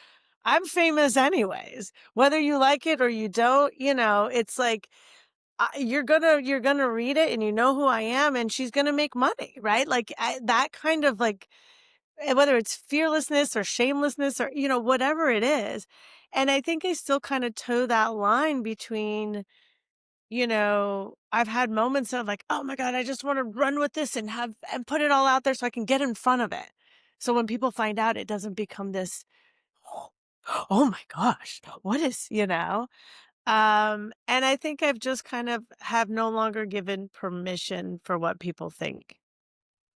I'm famous anyways, whether you like it or you don't, it's like you're gonna read it and you know who I am and she's gonna make money, right? Like that kind of like whether it's fearlessness or shamelessness or whatever it is. And I think I still kind of toe that line between, I've had moments of like, oh my God, I just want to run with this and have and put it all out there so I can get in front of it. So when people find out, it doesn't become this, oh my gosh, what is, and I think I've just kind of have no longer given permission for what people think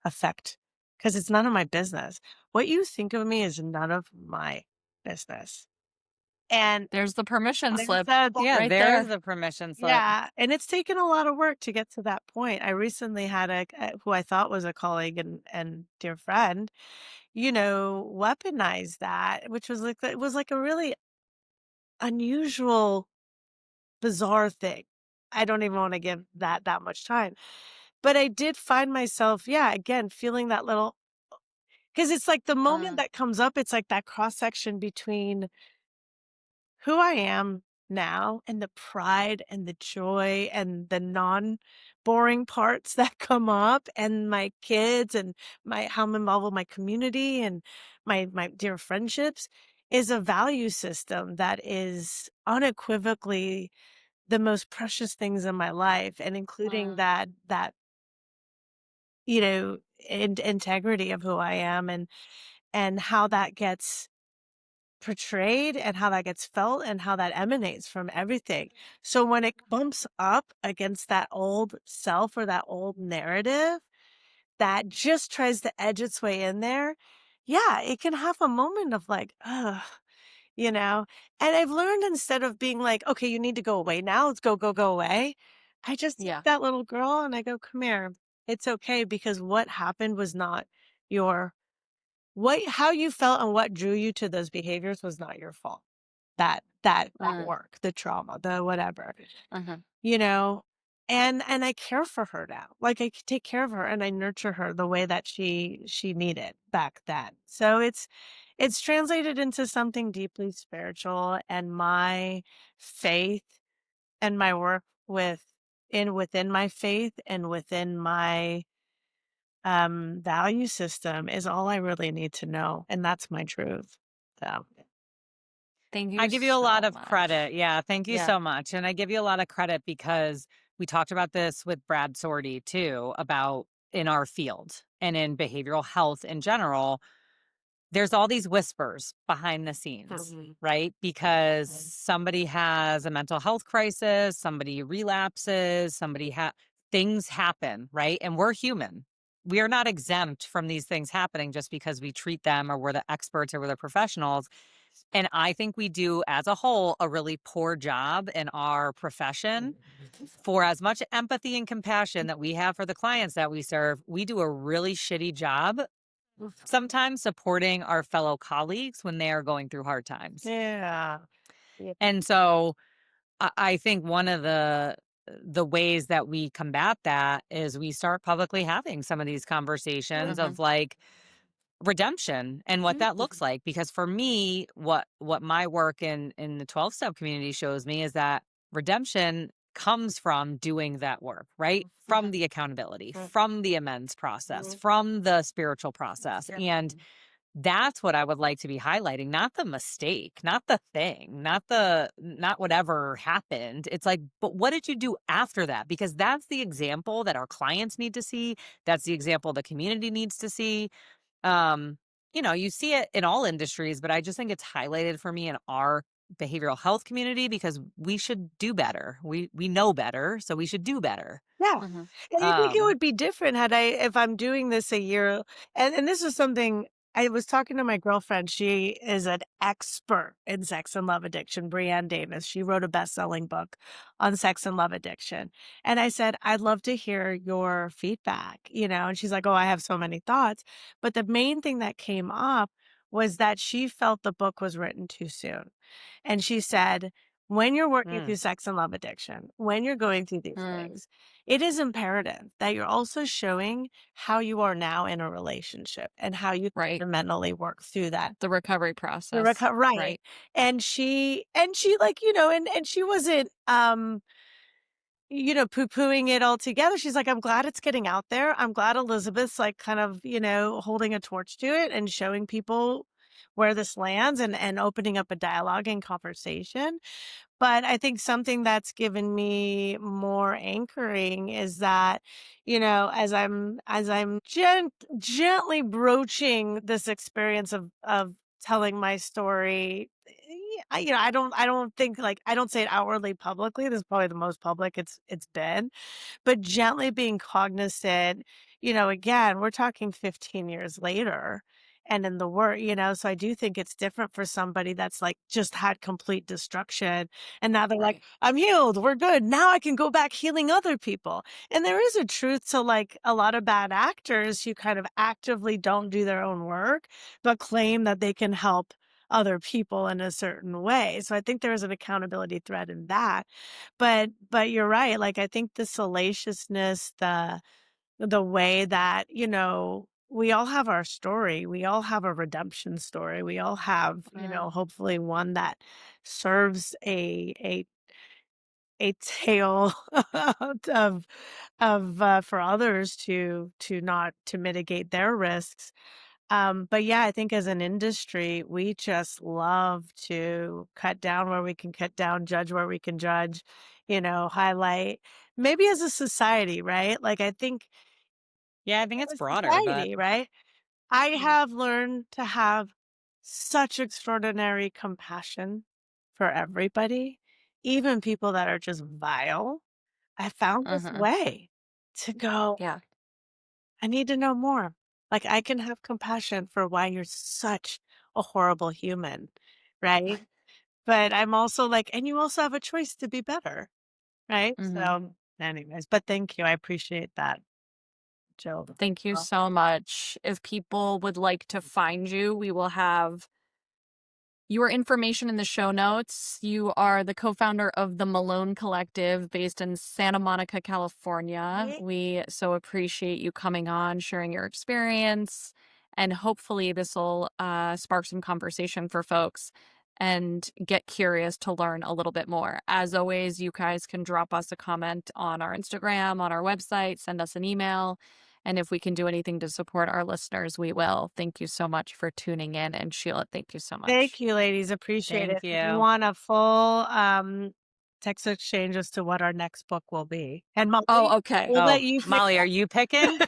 affect because it's none of my business. What you think of me is none of my business. And There's the permission there's slip that Yeah, right there's there. the permission slip. yeah, and it's taken a lot of work to get to that point. I recently had who I thought was a colleague and dear friend, weaponize that, which was like it was like a really unusual, bizarre thing. I don't even want to give that much time. But I did find myself, yeah, again, feeling that little because it's like the moment Mm. that comes up, it's like that cross section between who I am now and the pride and the joy and the non-boring parts that come up and my kids and my how I'm involved with my community and my dear friendships is a value system that is unequivocally the most precious things in my life and including Mm. that integrity of who I am and how that gets portrayed and how that gets felt and how that emanates from everything. So when it bumps up against that old self or that old narrative that just tries to edge its way in there, yeah, it can have a moment of like, ugh, you know? And I've learned instead of being like, okay, you need to go away now, let's go away. I just take Yeah. that little girl and I go, come here. It's okay because what happened was not your how you felt and what drew you to those behaviors was not your fault. That Mm. work, the trauma, the whatever, Mhm. you know? And I care for her now. Like I take care of her and I nurture her the way that she needed back then. So it's translated into something deeply spiritual and my faith and my work within my faith and within my value system is all I really need to know, and that's my truth. So, Thank I you give you a lot so of credit. much. Yeah, thank you Yeah. so much. And I give you a lot of credit because we talked about this with Brad Sorty too, about in our field and in behavioral health in general. There's all these whispers behind the scenes, Mhm. right? Because somebody has a mental health crisis, somebody relapses, things happen, right? And we're human. We are not exempt from these things happening just because we treat them or we're the experts or we're the professionals. And I think we do, as a whole, a really poor job in our profession for as much empathy and compassion that we have for the clients that we serve. We do a really shitty job sometimes supporting our fellow colleagues when they are going through hard times. yeah. Yeah. And so I think one of the ways that we combat that is we start publicly having some of these conversations Mhm. of like redemption and what that looks like. Because for me, what my work in the 12 step community shows me is that redemption comes from doing that work, right? From Mhm. the accountability, Mhm. from the amends process, from the spiritual process. And That's what I would like to be highlighting, not the mistake, not the thing, not whatever happened. It's like, but what did you do after that? Because that's the example that our clients need to see. That's the example the community needs to see. Um, you see it in all industries, but I just think it's highlighted for me in our behavioral health community because we should do better. We know better, so we should do better. Yeah. Mhm. And I think it Um, would be different if I'm doing this a year, and this is something I was talking to my girlfriend. She is an expert in sex and love addiction, Brianne Davis. She wrote a best-selling book on sex and love addiction. And I said, "I'd love to hear your feedback," and she's like, "Oh, I have so many thoughts." But the main thing that came up was that she felt the book was written too soon. And she said, when you're working mm, through sex and love addiction, when you're going through these Mm, things, it is imperative that you're also showing how you are now in a relationship and how you right. mentally work through that. The recovery process. Right. Right. And she like, and she wasn't poo-pooing it all together. She's like, I'm glad it's getting out there. I'm glad Elizabeth's like kind of, holding a torch to it and showing people where this lands and opening up a dialogue and conversation. But I think something that's given me more anchoring is that, as I'm gently broaching this experience of telling my story, I don't think like I don't say it outwardly publicly. This is probably the most public it's been, but gently being cognizant, again, we're talking 15 years later and in the work, so I do think it's different for somebody that's like just had complete destruction and now they're like, Right. I'm healed, we're good. Now I can go back healing other people. And there is a truth to like a lot of bad actors who kind of actively don't do their own work, but claim that they can help other people in a certain way. So I think there is an accountability thread in that. But you're right. Like I think the salaciousness, the way that, we all have our story. We all have a redemption story. We all have, Mm, hopefully one that serves a tale of for others to not to mitigate their risks. But yeah, I think as an industry, we just love to cut down where we can cut down, judge where we can judge, highlight maybe as a society, right? Like I think yeah, I think it's as a broader, but society, right? I mm, have learned to have such extraordinary compassion for everybody, even people that are just vile. I found this mhm. way to go, Yeah. I need to know more. Like, I can have compassion for why you're such a horrible human, right? But I'm also like, and you also have a choice to be better, right? Mhm. So, anyways, but thank you. I appreciate that, Jill. Thank you Well, so much. If people would like to find you, we will have your information in the show notes. You are the co-founder of the Malone Collective based in Santa Monica, California. yeah. We so appreciate you coming on, sharing your experience, and hopefully this will spark some conversation for folks and get curious to learn a little bit more. As always, you guys can drop us a comment on our Instagram, on our website, send us an email. And if we can do anything to support our listeners, we will. Thank you so much for tuning in. And Sheila, thank you so Thank much. you, ladies. Appreciate it. thank If you you. want a full text exchange as to what our next book will be. And Molly, Oh, okay. we'll let Oh, you pick Molly, are that. you picking?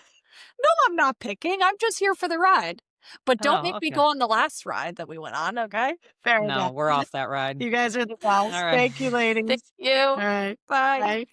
No, I'm not picking. I'm just here for the ride. But don't Oh, make me okay. go on the last ride that we went on, okay? Fair No, enough. we're off that ride. You guys are the All best. right. Thank you, Thank ladies. you. All right. Bye. Bye.